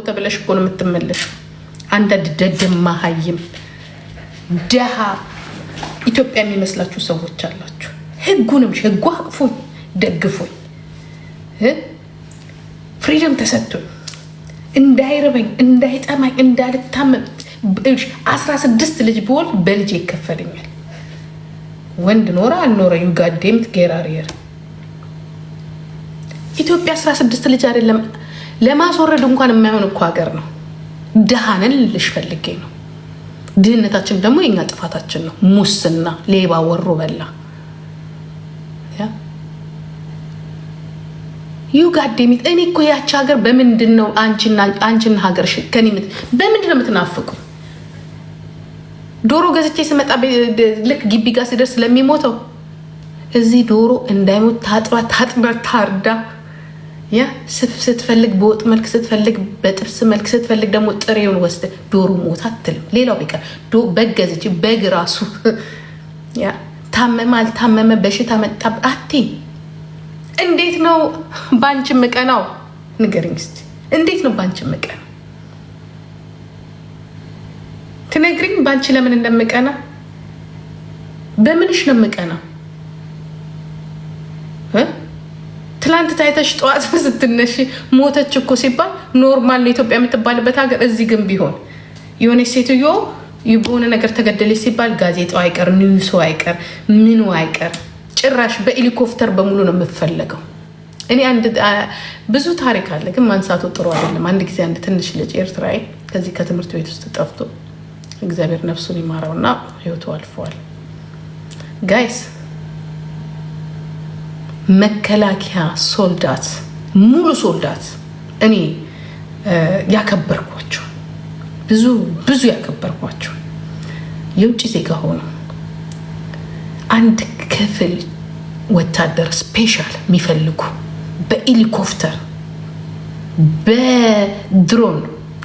ተብለሽ እኮ ነው የምትመለሽ። አንተ ደደማ ሀይም ደሃ ኢትዮጵያ የሚመስላችሁ ሰዎች አላችሁ። ህጉንም ህጉ አቅፎኝ ደግፎኝ ፍሪደም ተሰጥቶኝ እንዳይርበኝ እንዳይጠማኝ እንዳልታመም 16 ልጅ ብወልድ በልጅ ይከፈልኛል። ወንድ ኖረ አልኖረ ዩጋዴምት ጌራሪየር ኢትዮጵያ 16 ልጅ አይደለም ለማስወረድ እንኳን የማይሆን እኮ ሀገር ነው። ድሃንን ልልሽ ፈልጌ ነው። ድህነታችን ደግሞ የኛ ጥፋታችን ነው። ሙስና፣ ሌባ፣ ወሮ በላ ዩጋዴሚት እኔ እኮ ያቺ ሀገር በምንድን ነው አንቺና ሀገር ከኔ በምንድን ነው የምትናፍቁኝ? ዶሮ ገዝቼ ስመጣ ልክ ግቢ ጋር ሲደርስ ስለሚሞተው እዚህ ዶሮ እንዳይሞት ታጥባ ታርዳ ስትፈልግ በወጥ መልክ ስትፈልግ በጥብስ መልክ ስትፈልግ ደግሞ ጥሬውን ወስደ ዶሮ ሞት አትልም። ሌላው ቢቀር በግ ገዝቼ በግ ራሱ ታመመ አልታመመ በሽታ መጣ አትይም። እንዴት ነው ባንቺ ምቀናው? ንገሪኝ እስቲ እንዴት ነው ባንቺ ምቀናው? ትነግሪኝ ባንቺ ለምን እንደምቀና? በምንሽ ነው ምቀና? ትላንት ታይተሽ ጠዋት ስትነሽ ሞተች እኮ ሲባል ኖርማል ነው ኢትዮጵያ የምትባልበት ሀገር። እዚህ ግን ቢሆን የሆነች ሴትዮ በሆነ ነገር ተገደለች ሲባል ጋዜጣው አይቀር ኒውሱ አይቀር ምኑ አይቀር ጭራሽ በሄሊኮፕተር በሙሉ ነው የምፈለገው። እኔ ብዙ ታሪክ አለ ግን ማንሳቱ ጥሩ አይደለም። አንድ ጊዜ አንድ ትንሽ ልጅ ኤርትራዊ ከዚህ ከትምህርት ቤት ውስጥ ጠፍቶ እግዚአብሔር ነፍሱን ይማረውና ህይወቱ አልፈዋል። ጋይስ መከላከያ ሶልዳት ሙሉ ሶልዳት እኔ ያከበርኳቸው ብዙ ያከበርኳቸው የውጭ ዜጋ ሆኖ አንድ ክፍል ወታደር ስፔሻል የሚፈልጉ በሄሊኮፕተር በድሮን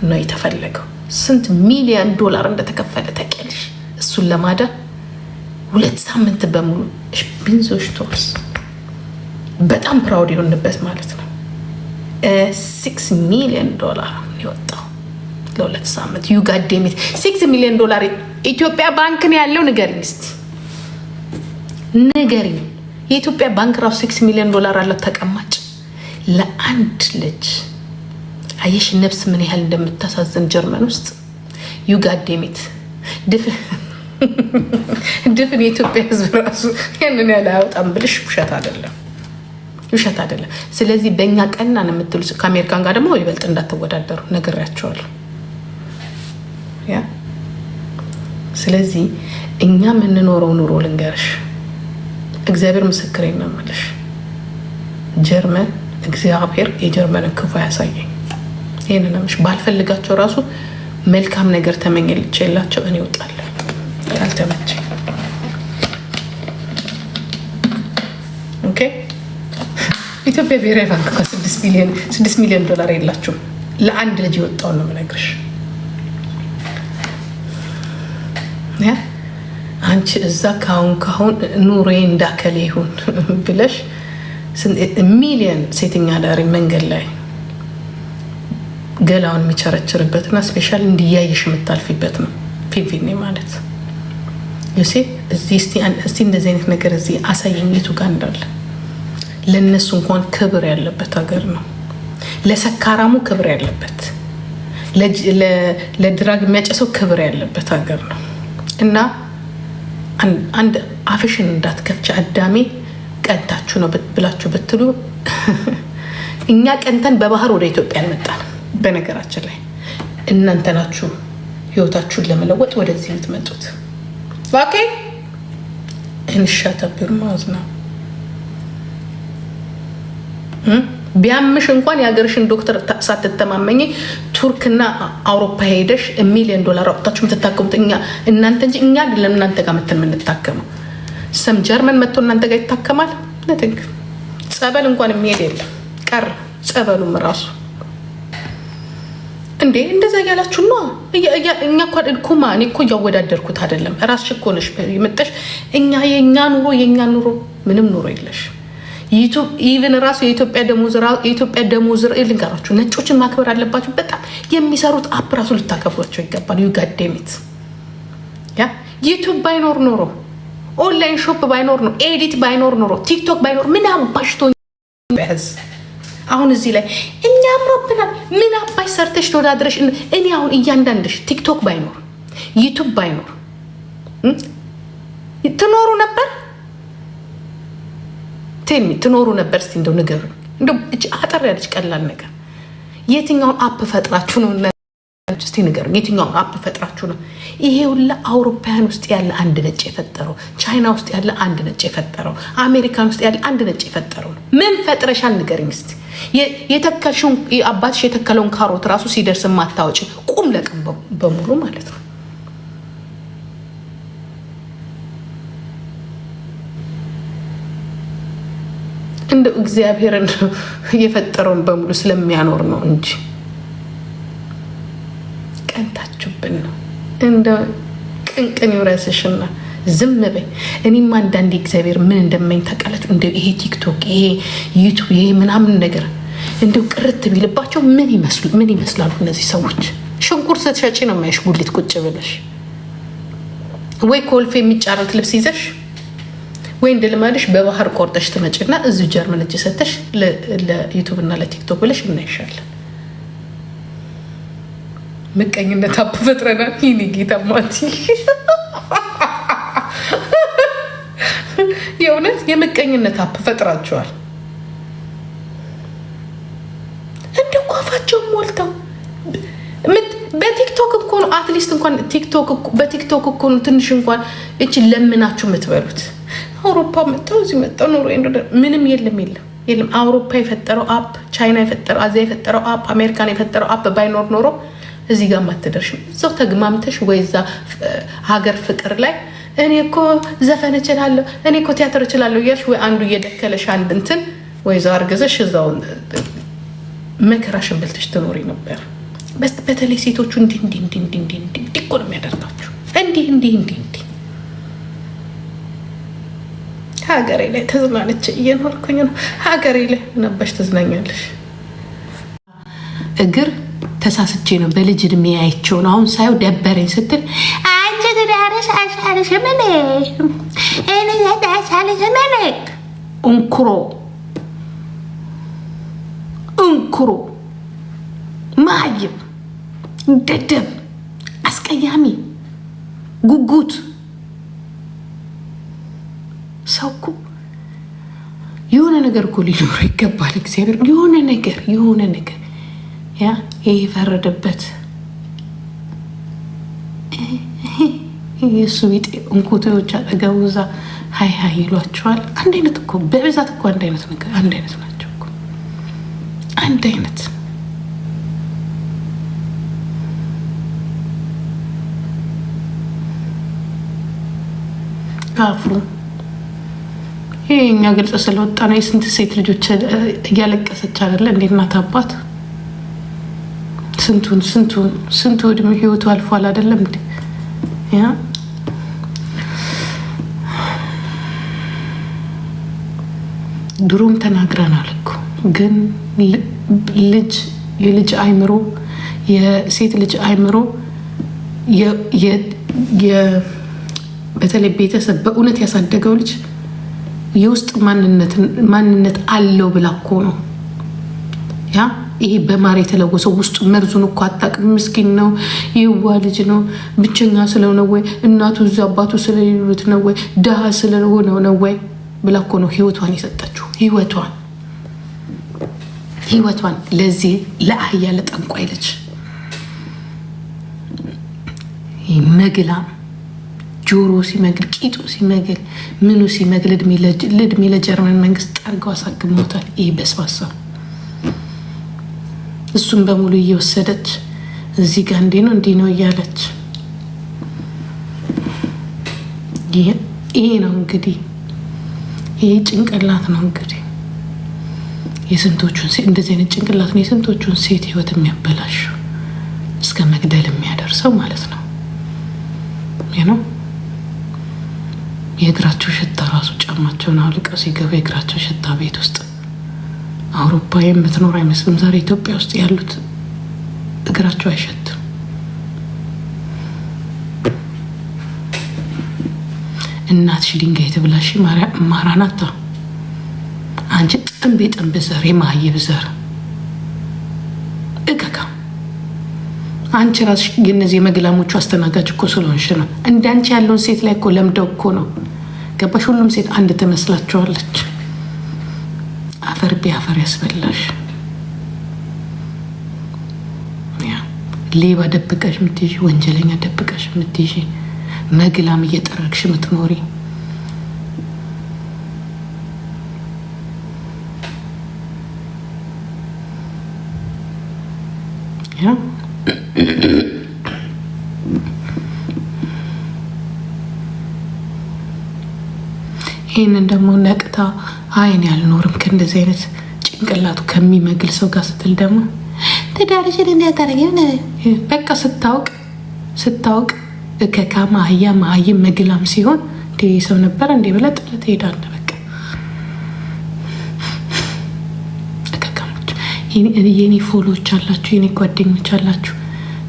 ነው የተፈለገው። ስንት ሚሊዮን ዶላር እንደተከፈለ ታውቂያለሽ? እሱን ለማዳን 2 ሳምንት በሙሉ ቢንዞች ቶርስ በጣም ፕራውድ የሆንበት ማለት ነው። $6 ሚሊዮን የወጣው ለ2 ሳምንት ዩጋዴሚት $6 ሚሊዮን ኢትዮጵያ ባንክ ነው ያለው። ንገሪኝ እስቲ ንገሪኝ። የኢትዮጵያ ባንክ ራሱ $6 ሚሊዮን አለው ተቀማጭ ለአንድ ልጅ። አየሽ ነፍስ ምን ያህል እንደምታሳዝን ጀርመን ውስጥ ዩጋዴሚት ድፍን የኢትዮጵያ ህዝብ ራሱ ያንን ያለ አውጣም ብልሽ ውሸት አይደለም። ስለዚህ በእኛ ቀና ነው የምትሉ ከአሜሪካን ጋር ደግሞ ይበልጥ እንዳትወዳደሩ ነግሬያቸዋለሁ። ስለዚህ እኛ የምንኖረው ኑሮ ልንገርሽ፣ እግዚአብሔር ምስክሬ ነው የምልሽ። ጀርመን እግዚአብሔር የጀርመንን ክፉ ያሳየኝ። ይህንን ምሽ ባልፈልጋቸው ራሱ መልካም ነገር ተመኘልቼላቸው እኔ እወጣለሁ። ካልተመቸኝ ኦኬ። ኢትዮጵያ ብሔራዊ ባንክ $6 ሚሊዮን የላችሁም። ለአንድ ልጅ የወጣውን ነው የምነግርሽ። አንቺ እዛ ካሁን ኑሮዬ እንዳከለ ይሁን ብለሽ ሚሊዮን ሴተኛ ዳሪ መንገድ ላይ ገላውን የሚቸረችርበትና ስፔሻል እንዲያየሽ የምታልፊበት ነው ፊንፊኔ ማለት ዩሴ። እስቲ እንደዚህ አይነት ነገር እዚህ አሳየኝ የቱ ጋር እንዳለ። ለእነሱ እንኳን ክብር ያለበት ሀገር ነው። ለሰካራሙ ክብር ያለበት፣ ለድራግ የሚያጨሰው ክብር ያለበት ሀገር ነው። እና አንድ አፍሽን እንዳትከፍች አዳሜ ቀንታችሁ ነው ብላችሁ ብትሉ እኛ ቀንተን በባህር ወደ ኢትዮጵያ አልመጣንም። በነገራችን ላይ እናንተ ናችሁ ህይወታችሁን ለመለወጥ ወደዚህ የምትመጡት። ኦኬ እንሻተብር ማለት ነው። ቢያምሽ እንኳን የሀገርሽን ዶክተር ሳትተማመኝ ቱርክና አውሮፓ ሄደሽ $1 ሚሊዮን አውጥታችሁ የምትታከሙት እናንተ እንጂ እኛ አይደለም እናንተ ጋር መተን የምንታከመው። ሰም ጀርመን መጥቶ እናንተ ጋር ይታከማል። ነትንክ ጸበል እንኳን የሚሄድ የለም ቀር ጸበሉም ራሱ እንዴ እንደዛ ያላችሁ ነው። እኛ እኮ እኔ እኮ እያወዳደርኩት አይደለም። ራስሽ እኮ ነሽ የመጣሽ። የኛ ኑሮ ምንም ኑሮ የለሽ። ዩቱብ ኢቭን ራሱ የኢትዮጵያ ደሞዝ ልንገራችሁ፣ ነጮችን ማክበር አለባችሁ። በጣም የሚሰሩት አፕ ራሱ ልታከብሯቸው ይገባል። ዩጋዴሚት ያ ዩቱብ ባይኖር ኖሮ፣ ኦንላይን ሾፕ ባይኖር ኖሮ፣ ኤዲት ባይኖር ኖሮ፣ ቲክቶክ ባይኖር ምን አባሽቶ በህዝ አሁን እዚህ ላይ እኛ አምሮብናል። ምን አባሽ ሰርተሽ ተወዳድረሽ እኔ አሁን እያንዳንድሽ ቲክቶክ ባይኖር ዩቱብ ባይኖር ትኖሩ ነበር? ትኖሩ ነበር? እስቲ እንደው ንገሩ። እንደው አጠር ያለች ቀላል ነገር የትኛውን አፕ ፈጥራችሁ ነው? እስቲ ንገሩ። የትኛውን አፕ ፈጥራችሁ ነው? ይሄ ሁላ አውሮፓውያን ውስጥ ያለ አንድ ነጭ የፈጠረው፣ ቻይና ውስጥ ያለ አንድ ነጭ የፈጠረው፣ አሜሪካን ውስጥ ያለ አንድ ነጭ የፈጠረው ነው። ምን ፈጥረሻል ንገሪኝ እስቲ። የተከልሽውን አባትሽ የተከለውን ካሮት ራሱ ሲደርስ ማታወጪ ቁም ለቅም በሙሉ ማለት ነው። እንደው እግዚአብሔርን የፈጠረውን በሙሉ ስለሚያኖር ነው እንጂ ቀንታችሁብን ነው። እንደ ቅንቅን ይውረስሽና ዝም በይ። እኔም አንዳንዴ እግዚአብሔር ምን እንደማኝ ታውቃላችሁ? እንደ ይሄ ቲክቶክ፣ ይሄ ዩቱብ፣ ይሄ ምናምን ነገር እንደው ቅርት ቢልባቸው ምን ይመስላሉ እነዚህ ሰዎች? ሽንኩርት ስትሸጪ ነው የማይሽ ጉሊት ቁጭ ብለሽ ወይ ኮልፌ የሚጫረት ልብስ ይዘሽ ወይ እንደ ልማድሽ በባህር ቆርጠሽ ትመጪና እዚሁ ጀርመን እጅ ሰተሽ ለዩቱብ እና ለቲክቶክ ብለሽ እናይሻለን። ምቀኝነት አፕ ፈጥረናል። ይህኔ ጌታ ማቲ የእውነት የምቀኝነት አፕ ፈጥራችኋል። እንደ ኳፋቸውን ሞልተው በቲክቶክ እኮ ነው አትሊስት እንኳን በቲክቶክ እኮ ነው ትንሽ እንኳን እቺ ለምናችሁ የምትበሉት። አውሮፓ መጣው እዚህ መጣው ኖሮ ምንም የለም። አውሮፓ የፈጠረው አፕ፣ ቻይና የፈጠረው፣ አዚያ የፈጠረው አፕ፣ አሜሪካን የፈጠረው አፕ ባይኖር ኖሮ እዚህ ጋር ማትደርሽም። እዛው ተግማምተሽ ወይ እዛ ሀገር ፍቅር ላይ እኔ እኮ ዘፈን እችላለሁ፣ እኔ እኮ ቲያትር እችላለሁ እያልሽ ወይ አንዱ እየደከለሽ አንድ እንትን ወይ እዛው አርገዘሽ እዛው መከራሽን በልተሽ ትኖሪ ነበር። በተለይ ሴቶቹ እንዲህ እኮ ነው የሚያደርጋችሁ። እንዲህ ሀገሬ ላይ ተዝናንቼ እየኖርኩኝ ነው። ሀገሬ ላይ ምናባሽ ተዝናኛለሽ? እግር ተሳስቼ ነው በልጅ እድሜ ያይቸው ነው። አሁን ሳየው ደበረኝ ስትል አንቺ ትዳርሽ አሻለሽ ምን አሻለሽ ምን እንኩሮ ማይም ደደብ አስቀያሚ ጉጉት ሰው እኮ የሆነ ነገር እኮ ሊኖር ይገባል። እግዚአብሔር የሆነ ነገር ያ ይሄ የፈረደበት የሱ ቢጤ እንኩቶዎች አጠገቡ እዛ ሀይ ይሏቸዋል። አንድ አይነት እኮ በብዛት እኮ አንድ አይነት ነገር አንድ አይነት ናቸው እኮ አንድ አይነት አፍሩ። ይሄ እኛ ግልጽ ስለወጣ ነው። የስንት ሴት ልጆች እያለቀሰች አይደለ እንዴ? እናት አባት ስንቱ እድሜ ህይወቱ አልፏል አይደለም እንዴ? ያ ድሮም ተናግረናል እኮ ግን የልጅ አይምሮ የሴት ልጅ አይምሮ በተለይ ቤተሰብ በእውነት ያሳደገው ልጅ የውስጥ ማንነት አለው ብላ እኮ ነው። ያ ይሄ በማር የተለወሰው ውስጡ መርዙን እኮ አታውቅም። ምስኪን ነው፣ የዋ ልጅ ነው፣ ብቸኛ ስለሆነ ወይ እናቱ እዛ አባቱ ስለሌሉት ነው ወይ ድሃ ስለሆነ ነው ወይ ብላ እኮ ነው ህይወቷን የሰጠችው። ህይወቷን ለዚህ ለአህያ ለጠንቋይ ልጅ መግላ ጆሮ ሲመግል ቂጡ ሲመግል ምኑ ሲመግል እድሜ ለጀርመን መንግስት ጠርገው አሳግመውታል። ይህ በስባሳ እሱም በሙሉ እየወሰደች እዚህ ጋር እንዲህ ነው እያለች ይሄ ነው እንግዲህ ይሄ ጭንቅላት ነው እንግዲህ የስንቶቹን ሴት እንደዚህ አይነት ጭንቅላት ነው የስንቶቹን ሴት ህይወት የሚያበላሸው እስከ መግደል የሚያደርሰው ማለት ነው። የእግራቸው ሽታ ራሱ ጫማቸውን አውልቀው ሲገቡ የእግራቸው ሽታ ቤት ውስጥ አውሮፓ የምትኖር አይመስልም። ዛሬ ኢትዮጵያ ውስጥ ያሉት እግራቸው አይሸትም። እናትሽ ድንጋይ ትብላሽ ማራናታ። አንቺ ጥንብ ዘር የማህየብ ዘር እከካ። አንቺ ራስሽ የነዚህ የመግላሞቹ አስተናጋጅ እኮ ስለሆንሽ ነው። እንዳንቺ ያለውን ሴት ላይ እኮ ለምደው እኮ ነው። ገባሽ? ሁሉም ሴት አንድ ትመስላቸዋለች። አፈር ቢያፈር ያስበላሽ። ሌባ ደብቀሽ ምትይዢ፣ ወንጀለኛ ደብቀሽ ምትይዢ፣ መግላም እየጠረግሽ ምትኖሪ ይህንን ደግሞ ነቅታ አይን ያልኖርም ከእንደዚህ አይነት ጭንቅላቱ ከሚመግል ሰው ጋር ስትል ደግሞ ትዳርሽን እንዲያታረጊ በቃ ስታውቅ እከካ ማህይም መግላም ሲሆን እንደ ሰው ነበር እንደ ብለህ ጥለህ ትሄዳለህ። በቃ እከካሞች የኔ ፎሎዎች አላችሁ፣ የኔ ጓደኞች አላችሁ፣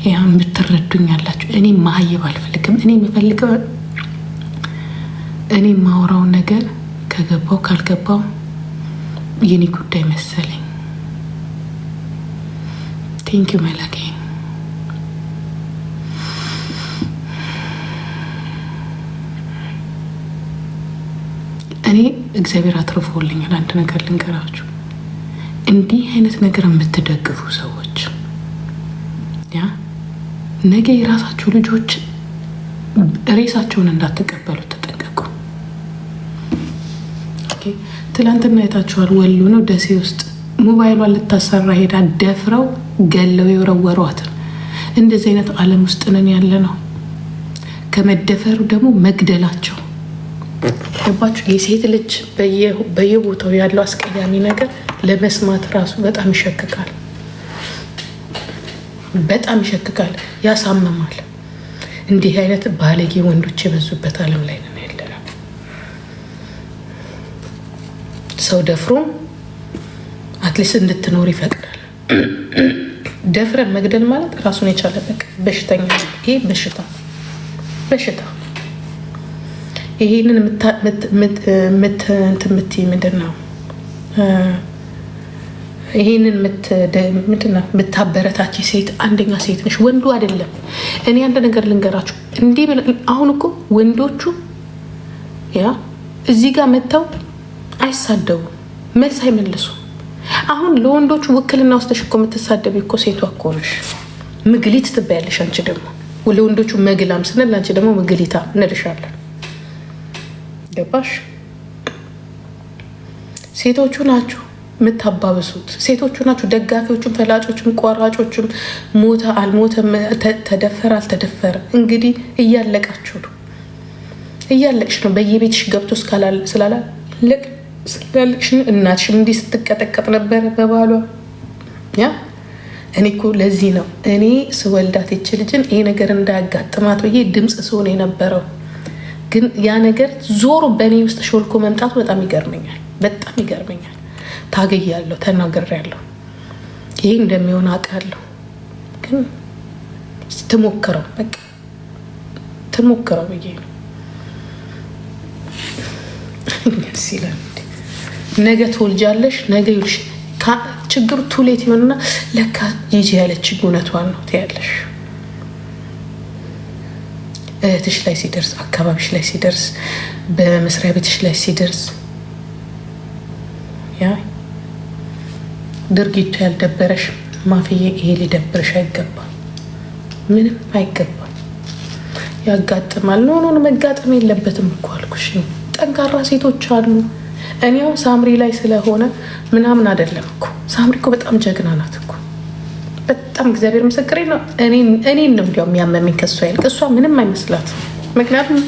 ያ የምትረዱኝ አላችሁ። እኔ ማህይብ አልፈልግም። እኔ የምፈልገው እኔ የማወራውን ነገር ከገባው ካልገባው የኔ ጉዳይ መሰለኝ። ቴንኪዩ መላኬ። እኔ እግዚአብሔር አትርፎልኛል። አንድ ነገር ልንገራችሁ፣ እንዲህ አይነት ነገር የምትደግፉ ሰዎች ያ ነገ የራሳችሁ ልጆች ሬሳቸውን እንዳትቀበሉ ተጠንቀቁ። ትላንትና አይታችኋል። ወሎ ነው ደሴ ውስጥ ሞባይሏን ልታሰራ ሄዳ ደፍረው ገለው የወረወሯት። እንደዚህ አይነት ዓለም ውስጥ ነን ያለ ነው። ከመደፈሩ ደግሞ መግደላቸው ገባችሁ? የሴት ልጅ በየቦታው ያለው አስቀያሚ ነገር ለመስማት ራሱ በጣም ይሸክካል፣ በጣም ይሸክካል፣ ያሳምማል። እንዲህ አይነት ባለጌ ወንዶች የበዙበት ዓለም ላይ ነን ያለ ነው። ሰው ደፍሮ አትሊስት እንድትኖር ይፈቅዳል። ደፍረን መግደል ማለት ራሱን የቻለ በቃ በሽተኛ። ይሄ በሽታ ይሄንን ምንድን ነው? ይሄንን ምታበረታች ሴት አንደኛ ሴት ነሽ፣ ወንዱ አይደለም። እኔ አንድ ነገር ልንገራችሁ። እንዲህ አሁን እኮ ወንዶቹ ያ እዚህ ጋር መጥተው አይሳደቡ፣ መልስ አይመልሱ። አሁን ለወንዶቹ ውክልና ወስደሽ እኮ የምትሳደቢ እኮ ሴቷ እኮ ነሽ። ምግሊት ትባያለሽ። አንቺ ደግሞ ለወንዶቹ መግላም ስንል አንቺ ደግሞ ምግሊታ እንልሻለን። ገባሽ? ሴቶቹ ናችሁ የምታባብሱት። ሴቶቹ ናችሁ ደጋፊዎቹም፣ ፈላጮቹም፣ ቆራጮቹም። ሞተ አልሞተ፣ ተደፈረ አልተደፈረ፣ እንግዲህ እያለቃችሁ ነው፣ እያለቅሽ ነው። በየቤትሽ ገብቶ ስላለቅሽ እናትሽም እንዲህ ስትቀጠቀጥ ነበረ በባሏ። ያ እኔ እኮ ለዚህ ነው እኔ ስወልዳት ይች ልጅን ይሄ ነገር እንዳያጋጥማት ብዬ ድምፅ ስሆን የነበረው። ግን ያ ነገር ዞሮ በእኔ ውስጥ ሾልኮ መምጣቱ በጣም ይገርመኛል፣ በጣም ይገርመኛል። ታገያለሁ፣ ተናግሬያለሁ፣ ይሄ እንደሚሆን አውቃለሁ። ግን ትሞክረው፣ በቃ ትሞክረው ብዬ ነው። ሲለን ነገ ትወልጃለሽ፣ ነገ ይልሽ ችግሩ ቱሌት ይሆንና ለካ ይጂ ያለች እውነቷን ነው ትያለሽ። እህትሽ ላይ ሲደርስ፣ አካባቢሽ ላይ ሲደርስ፣ በመስሪያ ቤትሽ ላይ ሲደርስ ያ ድርጊቱ ያልደበረሽ ማፍዬ፣ ይሄ ሊደብርሽ አይገባም፣ ምንም አይገባም። ያጋጥማል። ኖ መጋጠም የለበትም እኮ አልኩሽ። ጠንካራ ሴቶች አሉ። እኔው ሳምሪ ላይ ስለሆነ ምናምን አይደለም እኮ። ሳምሪ እኮ በጣም ጀግና ናት እኮ፣ በጣም እግዚአብሔር ምስክሬ ነው። እኔን ነው እንዲያውም ያመመኝ ከሷ ይልቅ። እሷ ምንም አይመስላት፣ ምክንያቱም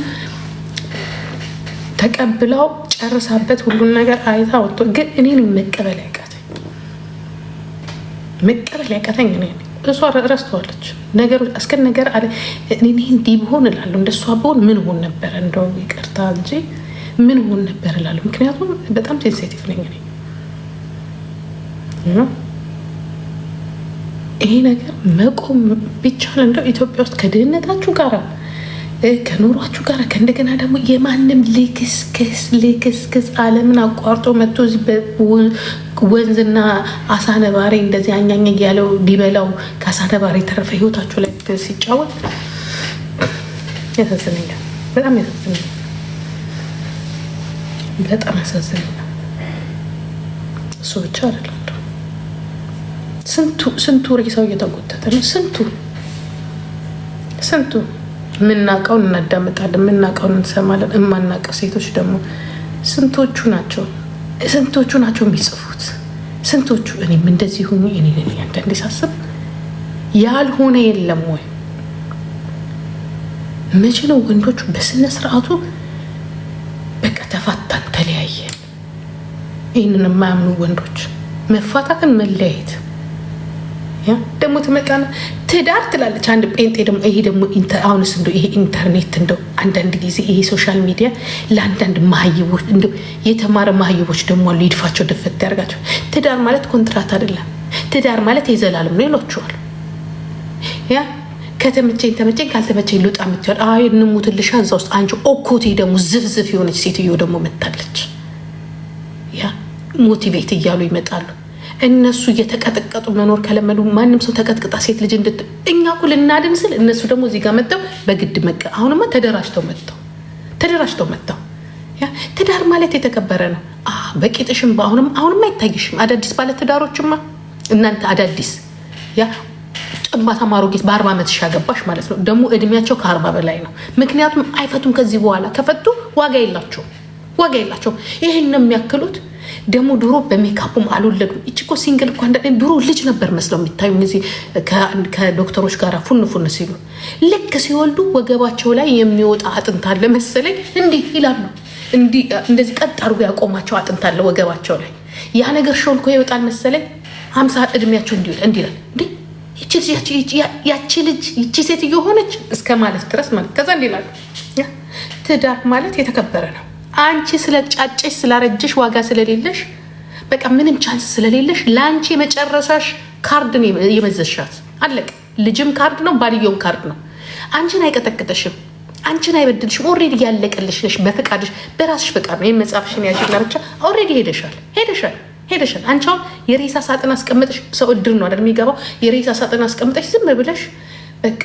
ተቀብላው ጨርሳበት ሁሉን ነገር አይታ ወጥቶ፣ ግን እኔን መቀበል ያቃተኝ እኔ እሷ ረስተዋለች ነገሮች እስከ ነገር አለ። እኔ እንዲህ ብሆን እላለሁ እንደሷ ብሆን ምን ሆን ነበረ? እንደው ይቅርታ እንጂ ምን ሆን ነበር እላለሁ። ምክንያቱም በጣም ሴንሲቲቭ ነኝ እኔ። ይሄ ነገር መቆም ቢቻል እንደው ኢትዮጵያ ውስጥ ከድህነታችሁ ጋር ከኑሯችሁ ጋር ከእንደገና ደግሞ የማንም ልክስክስ ዓለምን አቋርጦ መጥቶ እዚህ ወንዝና አሳ ነባሪ እንደዚህ አኛኛ ያለው ሊበላው ከአሳ ነባሪ የተረፈ ህይወታችሁ ላይ ሲጫወት ያሳዝነኛል። በጣም ያሳዝነኛል። በጣም ያሳዝነኛል። እሱ ብቻ አይደለም። ስንቱ ሬሳው እየተጎተተ ነው። ስንቱ የምናውቀውን እናዳምጣለን፣ የምናውቀውን እንሰማለን። የማናውቀው ሴቶች ደግሞ ስንቶቹ ናቸው የሚጽፉት? ስንቶቹ እኔም እንደዚህ ሆኜ እኔ አንዳንዴ ሳስብ ያልሆነ የለም ወይ? መቼ ነው ወንዶቹ በስነ ስርዓቱ በቃ ተፋታን ተለያየን? ይህንን የማያምኑ ወንዶች መፋታትን መለያየት ደግሞ ትመጣና ትዳር ትላለች አንድ ጴንጤ። ደግሞ ይሄ ደግሞ አሁንስ እንደው ይሄ ኢንተርኔት እንደው አንዳንድ ጊዜ ይሄ ሶሻል ሚዲያ ለአንዳንድ ማህይቦች እንደው የተማረ ማህይቦች ደግሞ አሉ ይድፋቸው ድፍት ያደርጋቸው። ትዳር ማለት ኮንትራት አይደለም። ትዳር ማለት የዘላለም ነው ይሏቸዋል። ከተመቸኝ ካልተመቸኝ ልውጣ የምትል እንሙትልሻ እዛ ውስጥ አንቺ ኦኮቴ ደግሞ ዝፍዝፍ የሆነች ሴትዮ ደግሞ መታለች። ሞቲቬት እያሉ ይመጣሉ። እነሱ እየተቀጠቀጡ መኖር ከለመዱ ማንም ሰው ተቀጥቅጣ ሴት ልጅ እኛ እኮ ልናድን ስል እነሱ ደግሞ እዚህ ጋር መጥተው በግድ አሁንማ ተደራጅተው መጥተው ትዳር ማለት የተከበረ ነው። በቂጥሽም አሁንም አይታይሽም። አዳዲስ ባለ ትዳሮችማ እናንተ አዳዲስ ጭማ ተማሩ ጌት በ40 ዓመትሽ ያገባሽ ማለት ነው። ደግሞ እድሜያቸው ከ40 በላይ ነው። ምክንያቱም አይፈቱም። ከዚህ በኋላ ከፈቱ ዋጋ የላቸውም። ይህን ነው የሚያክሉት። ደግሞ ድሮ በሜካፑም አልወለዱም። እኮ ሲንግል እኮ ድሮ ልጅ ነበር መስለው የሚታዩ እዚህ ከዶክተሮች ጋር ፉን ሲሉ ልክ ሲወልዱ ወገባቸው ላይ የሚወጣ አጥንት አለ መሰለኝ እንዲህ ይላሉ። እንደዚህ ቀጥ አድርጎ ያቆማቸው አጥንት አለ ወገባቸው ላይ። ያ ነገር ሾልኮ ይወጣል መሰለኝ 50 እድሜያቸው እንዲላል እንዴ ያቺ ልጅ ይቺ ሴትዮ ሆነች እስከ ማለት ድረስ ማለት ከዛ እንዲላሉ። ትዳር ማለት የተከበረ ነው። አንቺ ስለጫጨሽ ስላረጀሽ ዋጋ ስለሌለሽ በቃ ምንም ቻንስ ስለሌለሽ ለአንቺ የመጨረሻሽ ካርድ ነው የመዘሻት። አለቅ። ልጅም ካርድ ነው፣ ባልየውም ካርድ ነው። አንቺን አይቀጠቅጥሽም፣ አንቺን አይበድልሽም። ኦልሬዲ ያለቀልሽ ነሽ። በፍቃድሽ በራስሽ ፍቃድ ነው። መጽሐፍሽን ያዥና ብቻ ኦልሬዲ ሄደሻል። አንቺ አሁን የሬሳ ሳጥን አስቀምጠሽ ሰው እድር ነው አይደል የሚገባው። የሬሳ ሳጥን አስቀምጠሽ ዝም ብለሽ በቃ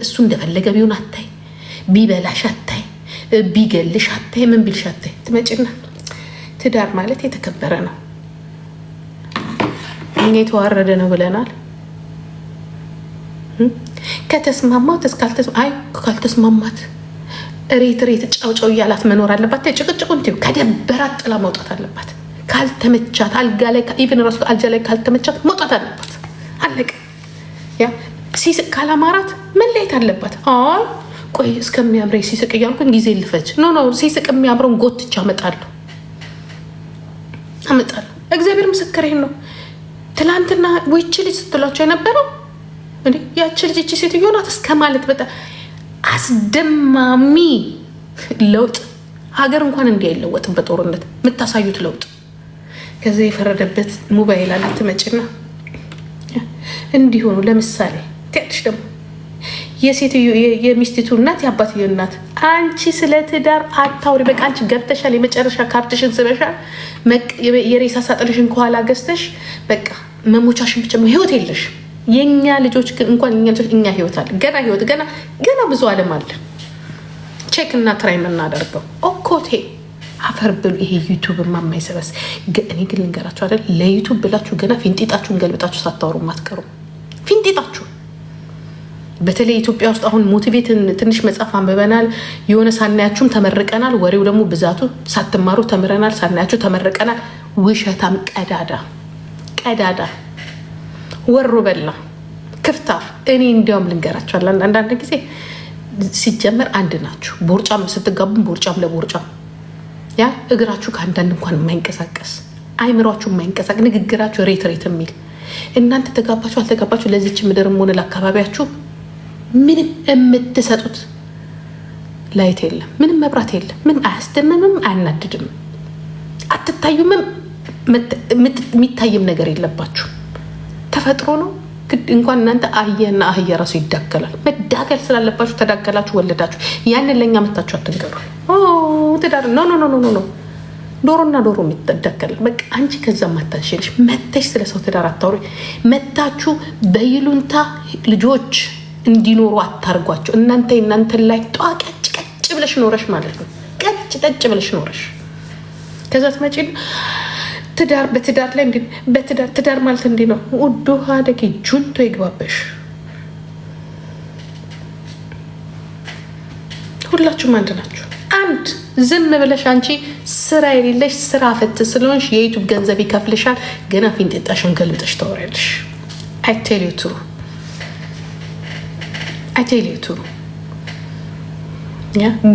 እሱ እንደፈለገ ቢሆን አታይ፣ ቢበላሽ አታይ፣ ቢገልሽ አታይ፣ ምን ቢልሽ አታይ። ትመጪና ትዳር ማለት የተከበረ ነው። እኛ የተዋረደ ነው ብለናል። ከተስማማት ካልተስማማት ሬት ጫውጫው እያላት መኖር አለባት። ጭቅጭቁን ከደበራት ጥላ መውጣት አለባት። ካልተመቻት አልጋ ላይ ኢቭን ራሱ አልጋ ላይ ካልተመቻት መውጣት አለባት። አለቀ። ሲስቅ ካላማራት መለየት አለባት። ቆይ እስከሚያምረኝ ሲስቅ እያልኩኝ ጊዜ ልፈጅ ኖ ሲስቅ የሚያምረውን ጎትቻ አመጣለሁ። እግዚአብሔር ምስክሬን ነው። ትላንትና ወይቺ ልጅ ስትሏቸው የነበረው እንዴ ያቺ ልጅ እቺ ሴትዮ ናት እስከ ማለት በጣም አስደማሚ ለውጥ። ሀገር እንኳን እንዲህ አይለወጥም በጦርነት የምታሳዩት ለውጥ። ከዚህ የፈረደበት ሞባይል አለ ትመጭና እንዲሆኑ ለምሳሌ ትያለሽ ደግሞ የሴትዮ የሚስቲቱ እናት የአባትዮ እናት አንቺ ስለ ትዳር አታውሪ። በቃ አንቺ ገብተሻል። የመጨረሻ ካርትሽን ስበሻል። የሬሳ ሳጥንሽን ከኋላ ገዝተሽ በቃ መሞቻሽን ብቻ ህይወት የለሽ። የኛ ልጆች ግን እንኳን እኛ ህይወት አለ። ገና ብዙ አለም አለ። ቼክ እና ትራይ የምናደርገው ኦኮቴ አፈር ብሉ። ይሄ ዩቱብ የማይሰበስ እኔ ግን ልንገራችሁ አይደል፣ ለዩቱብ ብላችሁ ገና ፊንጢጣችሁን ገልብጣችሁ ሳታወሩ ማትቀሩ ፊንጢጣችሁ። በተለይ ኢትዮጵያ ውስጥ አሁን ሞቲቬትን ትንሽ መጽሐፍ አንብበናል። የሆነ ሳናያችሁም ተመርቀናል። ወሬው ደግሞ ብዛቱ ሳትማሩ ተምረናል፣ ሳናያችሁ ተመርቀናል። ውሸታም ቀዳዳ ወሮ በላ ክፍታ። እኔ እንዲያውም ልንገራችኋል አንዳንድ ጊዜ ሲጀመር አንድ ናችሁ። ቦርጫም ስትጋቡም ቦርጫም ለቦርጫም እግራችሁ ከአንዳንድ እንኳን የማይንቀሳቀስ አይምሯችሁ የማይንቀሳቀስ ንግግራችሁ ሬት የሚል እናንተ ተጋባችሁ አልተጋባችሁ ለዚች ምድርም ሆነ ለአካባቢያችሁ ምንም የምትሰጡት ላይት የለም፣ ምንም መብራት የለም። ምን አያስደምምም፣ አያናድድም፣ አትታዩምም፣ የሚታይም ነገር የለባችሁ። ተፈጥሮ ነው። እንኳን እናንተ አህያና አህያ ራሱ ይዳገላል። መዳገል ስላለባችሁ ተዳገላችሁ፣ ወለዳችሁ። ያንን ለእኛ መታችሁ አትንገሩ። ትዳር ኖ ዶሮና ዶሮ የሚዳገላል። በቃ አንቺ ከዛ ማታሽልሽ መተሽ ስለ ሰው ትዳር አታውሪ። መታችሁ በይሉንታ ልጆች እንዲኖሩ አታርጓቸው። እናንተን ላይ ቀጭ ብለሽ ኖረሽ ማለት ነው። ቀጭ ብለሽ ኖረሽ ከዛ ትመጪ በትዳር ላይ ትዳር ማለት እንዲህ ነው። ውዱ አደግ ጁንቶ ይግባበሽ። ሁላችሁም አንድ ናችሁ። አንድ ዝም ብለሽ አንቺ ስራ የሌለሽ ስራ ፈት ስለሆንሽ የዩቱብ ገንዘብ ይከፍልሻል። ገና ፊንጤጣሽን ገልብጠሽ ታወሪያለሽ። አይቴሊዩቱ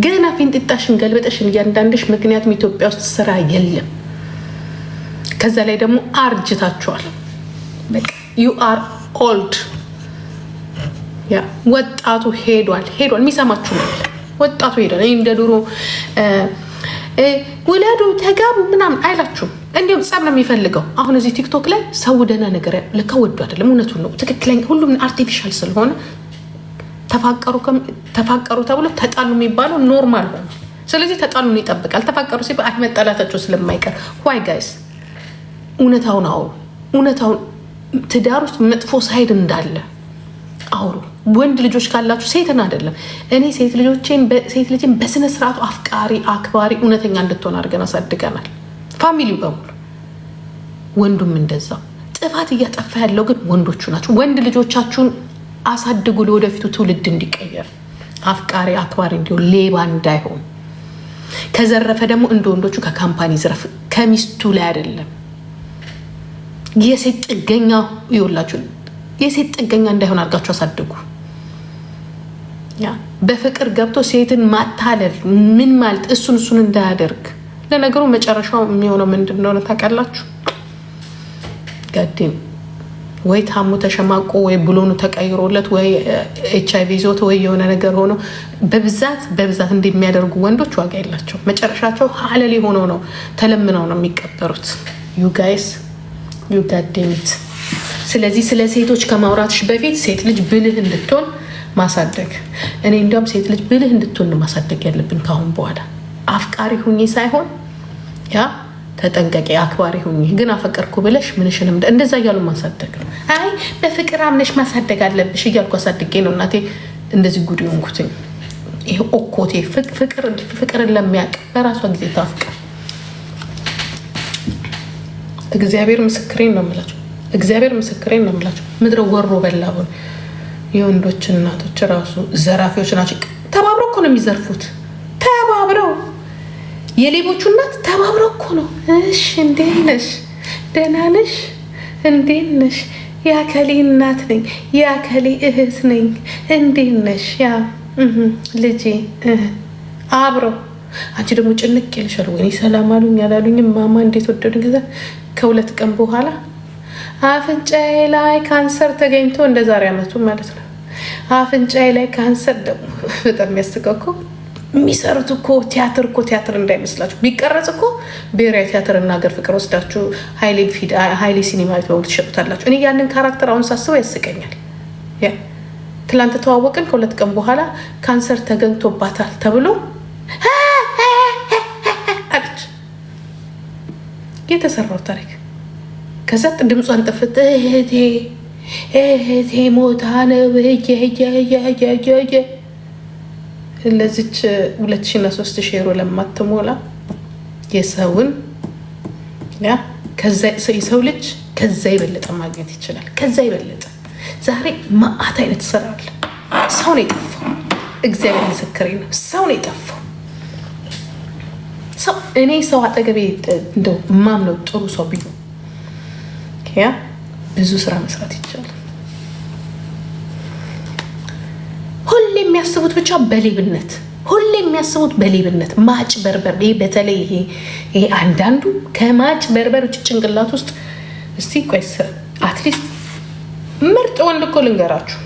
ገና ፊንጤጣሽን ገልብጠሽ እያንዳንድሽ። ምክንያቱም ኢትዮጵያ ውስጥ ስራ የለም። ከዛ ላይ ደግሞ አርጅታችኋል። ዩ አር ኦልድ። ወጣቱ ሄዷል። የሚሰማችሁ ነው። ወጣቱ ሄዷል። እንደ ድሮ ውለዱ ተጋቡ ምናምን አይላችሁም። እንዲሁም ጸብ ነው የሚፈልገው። አሁን እዚህ ቲክቶክ ላይ ሰው ደህና ነገር ልካ ወዱ አይደለም። እውነቱን ነው። ትክክለኛ ሁሉም አርቲፊሻል ስለሆነ ተፋቀሩ ተብሎ ተጣሉ የሚባለው ኖርማል ሆነ። ስለዚህ ተጣሉን ይጠብቃል። ተፋቀሩ ሲባል መጠላታቸው ስለማይቀር ዋይ ጋይስ እውነታውን አውሩ። እውነታውን ትዳር ውስጥ መጥፎ ሳይድ እንዳለ አውሩ። ወንድ ልጆች ካላችሁ ሴትን አይደለም እኔ ሴት ልጅን በስነ ስርዓቱ አፍቃሪ አክባሪ እውነተኛ እንድትሆን አድርገን አሳድገናል። ፋሚሊው በሙሉ ወንዱም እንደዛ። ጥፋት እያጠፋ ያለው ግን ወንዶቹ ናቸው። ወንድ ልጆቻችሁን አሳድጉ፣ ለወደፊቱ ትውልድ እንዲቀየር አፍቃሪ አክባሪ እንዲሆን፣ ሌባ እንዳይሆን። ከዘረፈ ደግሞ እንደ ወንዶቹ ከካምፓኒ ዝረፍ፣ ከሚስቱ ላይ አይደለም። የሴት ጥገኛ ይውላችሁ፣ የሴት ጥገኛ እንዳይሆን አድርጋችሁ አሳድጉ። በፍቅር ገብቶ ሴትን ማታለል ምን ማለት እሱን እንዳያደርግ። ለነገሩ መጨረሻው የሚሆነው ምንድን እንደሆነ ታውቃላችሁ? ገዴም ወይ ታሙ ተሸማቆ ወይ ብሎኑ ተቀይሮለት ወይ HIV ይዞት ወይ የሆነ ነገር ሆኖ በብዛት እንደሚያደርጉ ወንዶች ዋጋ የላቸው። መጨረሻቸው ሀለል ሆነው ነው ተለምነው ነው የሚቀበሩት። ዩ ጋይስ ዩ ጋዴሚት። ስለዚህ ስለ ሴቶች ከማውራትሽ በፊት ሴት ልጅ ብልህ እንድትሆን ማሳደግ። እኔ እንዲያውም ሴት ልጅ ብልህ እንድትሆን ማሳደግ ያለብን ካሁን በኋላ። አፍቃሪ ሁኚ ሳይሆን ተጠንቀቂ፣ አክባሪ ሁኚ። ግን አፈቀርኩ ብለሽ ምንሽንም እንደዛ እያሉ ማሳደግ ነው። አይ በፍቅር አምነሽ ማሳደግ አለብሽ እያልኩ አሳድጌ ነው እናቴ እንደዚህ ጉድ ሆንኩትኝ። ይሄ ኦኮቴ ፍቅርን ለሚያውቅ በራሷ ጊዜ ታፍቅር። እግዚአብሔር ምስክሬን ነው የምላቸው። ምድረ ወሮ በላቡን የወንዶች እናቶች ራሱ ዘራፊዎች ናቸው። ተባብረው እኮ ነው የሚዘርፉት። ተባብረው የሌቦቹ እናት ተባብረው እኮ ነው። እሺ እንዴት ነሽ? ደህና ነሽ? እንዴት ነሽ? የአከሌ እናት ነኝ፣ የአከሌ እህት ነኝ። እንዴት ነሽ? ያ ልጄ አብረው። አንቺ ደግሞ ጭንቅ ይልሻል። ወይኔ ሰላም አሉኝ ያላሉኝም ማማ እንዴት ወደዱኝ። ከዛ ከሁለት ቀን በኋላ አፍንጫዬ ላይ ካንሰር ተገኝቶ እንደ ዛሬ አመቱ ማለት ነው። አፍንጫዬ ላይ ካንሰር ደግሞ በጣም የሚያስቀው እኮ የሚሰሩት እኮ ቲያትር እንዳይመስላችሁ። ቢቀረጽ እኮ ብሔራዊ ቲያትር እና ሀገር ፍቅር ወስዳችሁ ሀይሌ ሲኒማ ቤት በሙሉ ትሸጡታላችሁ። እኔ ያንን ካራክተር አሁን ሳስበው ያስቀኛል። ትላንት ተዋወቅን፣ ከሁለት ቀን በኋላ ካንሰር ተገኝቶባታል ተብሎ አለች። የተሰራው ታሪክ ከዛ ድምጿን ጠፍት እህቴ ሞታ ነው ለዚች 2000 እና 3000 ዩሮ ለማትሞላ የሰውን የሰው ልጅ ከዛ ይበለጠ ማግኘት ይችላል። ከዛ ይበለጠ ዛሬ ማአት አይነት ይሰራል። ሰው ነው የጠፋው። እግዚአብሔር ምስክሬ ነው። ሰው ነው የጠፋው። እኔ ሰው አጠገቤ እንደው ማምነው ጥሩ ሰው ቢሆን ብዙ ስራ መስራት ይቻላል። ሁሌ የሚያስቡት ብቻ በሌብነት ማጭበርበር። በተለይ ይሄ አንዳንዱ ከማጭበርበር ውጭ ጭንቅላት ውስጥ እስቲ ቆይ አትሊስት ምርጥ ወንድ እኮ ልንገራችሁ፣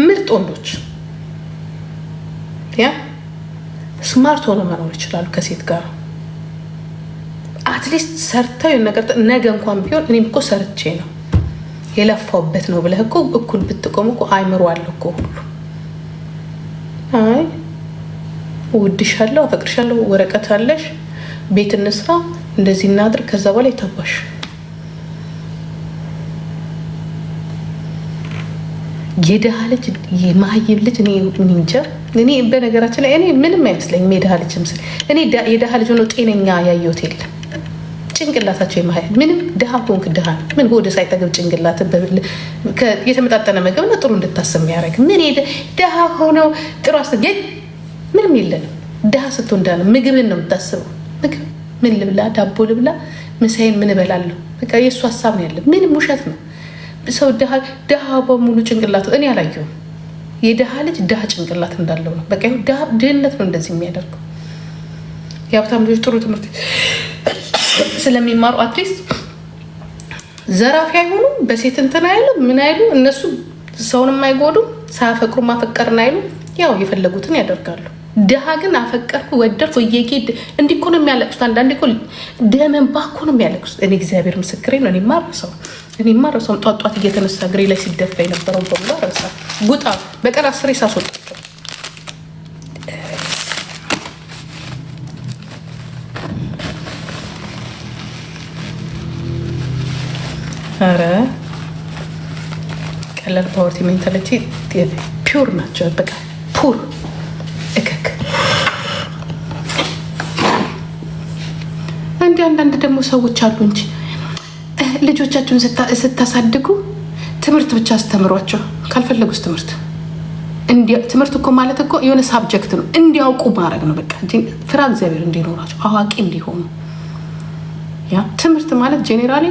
ምርጥ ወንዶች ያ ስማርት ሆኖ መኖር ይችላሉ ከሴት ጋር። አትሊስት ሰርተው ነገር ነገ እንኳን ቢሆን እኔም እኮ ሰርቼ ነው የለፋውበት ነው ብለህ እኮ እኩል ብትቆም እኮ አይምሮ አለ እኮ ሁሉ። አይ ውድሻለሁ፣ አፈቅርሻለሁ፣ ወረቀት አለሽ፣ ቤት እንስራ፣ እንደዚህ እናድር፣ ከዛ በኋላ ይተባሽ። የደሃ ልጅ የማህይብ ልጅ እኔ እንጃ። እኔ በነገራችን ላይ እኔ ምንም አይመስለኝም የደሃ ልጅ ምስል። እኔ የደሃ ልጅ ሆኖ ጤነኛ ያየሁት የለም። ጭንቅላታቸው የማህይብ ምንም ደሃ ሆንክ ደሃ ምን ሆደ ሳይጠገብ ጭንቅላት የተመጣጠነ ምግብ ነው ጥሩ እንድታስብ የሚያደርግ ምን ደሃ ሆነው ጥሩ አስገኝ ምንም የለንም። ደሃ ስትሆን እንዳለ ምግብን ነው የምታስበው። ምግብ ምን ልብላ፣ ዳቦ ልብላ፣ ምሳዬን ምን እበላለሁ፣ በቃ የእሱ ሀሳብ ነው ያለ። ምንም ውሸት ነው። ሰው ደሃ በሙሉ ጭንቅላት እኔ አላየሁም። የደሃ ልጅ ደሃ ጭንቅላት እንዳለው ነው። በቃ ድህነት ነው እንደዚህ የሚያደርገው። የሀብታም ልጆች ጥሩ ትምህርት ስለሚማሩ አትሊስት ዘራፊ አይሆኑ፣ በሴት እንትን አይሉ፣ ምን አይሉ። እነሱ ሰውን የማይጎዱ ሳያፈቅሩ ማፈቀርን አይሉ፣ ያው የፈለጉትን ያደርጋሉ። ድሃ ግን አፈቀርኩ ወደድኩ እየጌድ እንዲህ እኮ ነው የሚያለቅሱት። አንዳንዴ እኮ ደም እንባ እኮ ነው የሚያለቅሱት። እኔ እግዚአብሔር ምስክሬ ነው። እኔ ማረሰው ጧጧት እየተነሳ እግሬ ላይ ሲደፋ የነበረውን በሙሉ አረሳ። ጉጣ በቀን 10 ሳስወጣቸው። ኧረ ቀላል ፓወርቲ ሜንታሊቲ ፒውር ናቸው። በቃ ፑር እከክ እንዲ አንዳንድ ደግሞ ሰዎች አሉ እንጂ ልጆቻችሁን ስታሳድጉ ትምህርት ብቻ አስተምሯቸው። ካልፈለጉስ ትምህርት እኮ ማለት እኮ የሆነ ሳብጀክት ነው እንዲያውቁ ማድረግ ነው። በቃ ፍራ እግዚአብሔር እንዲኖራቸው አዋቂ እንዲሆኑ። ያ ትምህርት ማለት ጄኔራሊ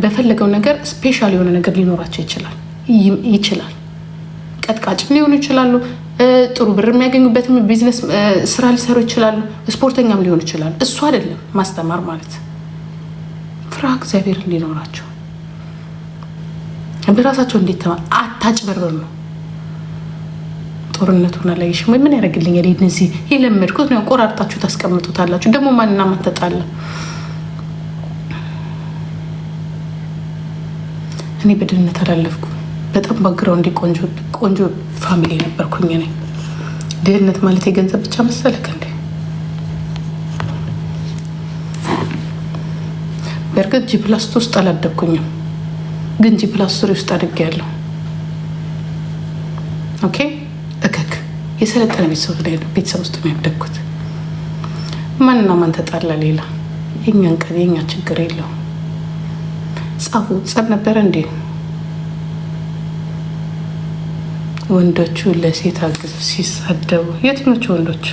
በፈለገው ነገር ስፔሻል የሆነ ነገር ሊኖራቸው ይችላል። ቀጥቃጭ ሊሆኑ ይችላሉ። ጥሩ ብር የሚያገኙበትም ቢዝነስ ስራ ሊሰሩ ይችላሉ። ስፖርተኛም ሊሆኑ ይችላሉ። እሱ አይደለም ማስተማር ማለት። ፍራ እግዚአብሔር እንዲኖራቸው በራሳቸው እንዴት አታጭበርበር ነው። ጦርነቱን አላየሽም ወይ? ምን ያደርግልኝ እነዚህ የለመድኩት ነው። ቆራርጣችሁ ታስቀምጡታላችሁ። ደግሞ ማንና ማን ተጣላ? እኔ በድህነት አላለፍኩ። በጣም ባግራውንድ ቆንጆ ፋሚሊ ነበርኩኝ። እኔ ድህነት ማለት የገንዘብ ብቻ መሰለክ እንዴ? በእርግጥ G+ ውስጥ አላደግኩኝም፣ ግን G+3 ውስጥ አድጌያለሁ። ኦኬ እከክ የሰለጠነ ቤተሰብ ውስጥ ነው ያደግኩት። ማንና ማን ተጣላ? ሌላ የኛ ችግር የለው። ጸብ ነበረ እንዴ? ወንዶቹ ለሴት አግዝ ሲሳደቡ፣ የትኞቹ ወንዶች?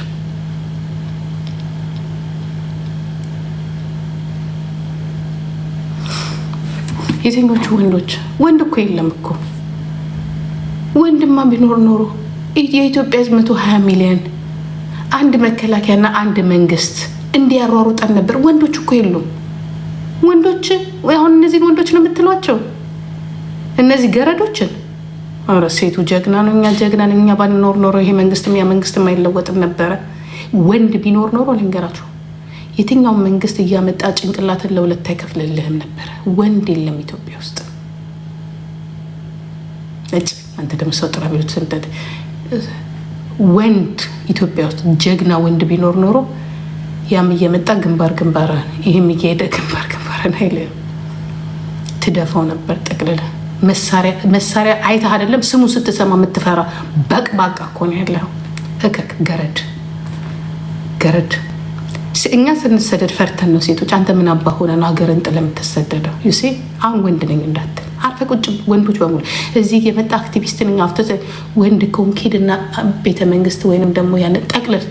የትኞቹ ወንዶች? ወንድ እኮ የለም እኮ። ወንድማ ቢኖር ኖሮ የኢትዮጵያ ሕዝብ 120 ሚሊዮን አንድ መከላከያና አንድ መንግስት እንዲያሯሩጠን ነበር። ወንዶች እኮ የሉም። ወንዶች አሁን እነዚህን ወንዶች ነው የምትሏቸው? እነዚህ ገረዶችን? ኧረ ሴቱ ጀግና ነው። እኛ ጀግና ነው። እኛ ባንኖር ኖሮ ይሄ መንግስትም ያ መንግስትም አይለወጥም ነበረ። ወንድ ቢኖር ኖሮ ልንገራችሁ፣ የትኛውን መንግስት እያመጣ ጭንቅላትን ለሁለት አይከፍልልህም ነበረ። ወንድ የለም ኢትዮጵያ ውስጥ። አንተ ደግሞ ሰው ጥራ ቢሉት ስንጠት ወንድ ኢትዮጵያ ውስጥ ጀግና ወንድ ቢኖር ኖሮ ያም እየመጣ ግንባርን ይህም እየሄደ ግንባርን አይልም፣ ትደፋው ነበር ጠቅልለ። መሳሪያ አይተህ አይደለም ስሙ ስትሰማ የምትፈራ በቅባቃ እኮ ነው ያለው። እከክ ገረድ። እኛ ስንሰደድ ፈርተን ነው ሴቶች። አንተ ምን አባ ሆነ ነው ሀገርን ጥለህ የምትሰደደው? ዩሴ አሁን ወንድ ነኝ እንዳትል አርፈህ ቁጭ። ወንዶች በሙሉ እዚህ የመጣ አክቲቪስት ነኝ አፍተ ወንድ ከሆንክ ሂድና ቤተ መንግስት ወይንም ደግሞ ያን ጠቅልል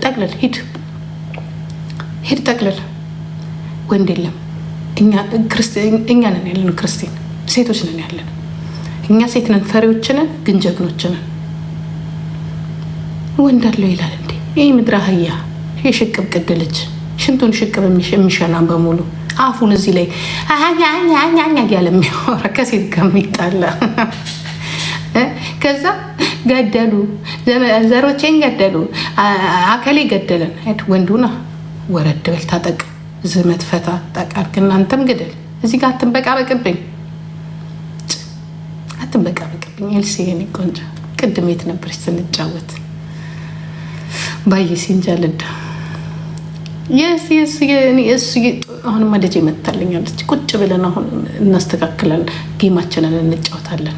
ሂድ ጠቅልል። ወንድ የለም። እኛ ነን ያለን ክርስቲያን ሴቶች ነን ያለን። እኛ ሴት ነን፣ ፈሪዎች ነን፣ ግን ጀግኖች ነን። ወንድ አለው ይላል እንዴ? ይህ ምድረ አህያ የሽቅብ ቅድ ልጅ ሽንቱን ሽቅብ የሚሸና በሙሉ አፉን እዚህ ላይ ያለ የሚያወራ ከሴት ከሚጣላ ከዛ ገደሉ፣ ዘሮቼን ገደሉ፣ አከሌ ገደለን። ወንዱና ወረድ በል ታጠቅ፣ ዝመት ፈታ ጠቃርክ። እናንተም ግደል። እዚህ ጋር አትንበቃበቅብኝ፣ አትንበቃበቅብኝ። ኤልሲ የኔ ቆንጆ ቅድም የት ነበረች ስንጫወት? ባየ ሲንጃልዳ አሁንማ ልጄ መታለኛለች። ቁጭ ብለን አሁን እናስተካክላለን፣ ጌማችንን እንጫወታለን።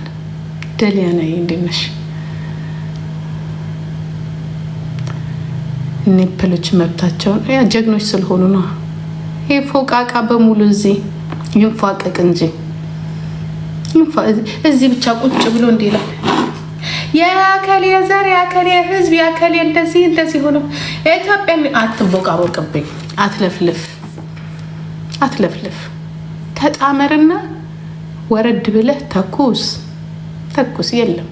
ደሊያና እንዴት ነሽ? ኔፕሎች መብታቸውን ጀግኖች ስለሆኑ ነው። ይህ ፎቃቃ በሙሉ እዚህ ይንፋቀቅ እንጂ እዚህ ብቻ ቁጭ ብሎ እንዲላ የአከሌ ዘር የአከሌ ህዝብ የአከሌ እንደዚህ ሆኖ ኢትዮጵያ አትቦቃቦቅብኝ። አትለፍልፍ። ተጣመርና ወረድ ብለህ ተኩስ የለም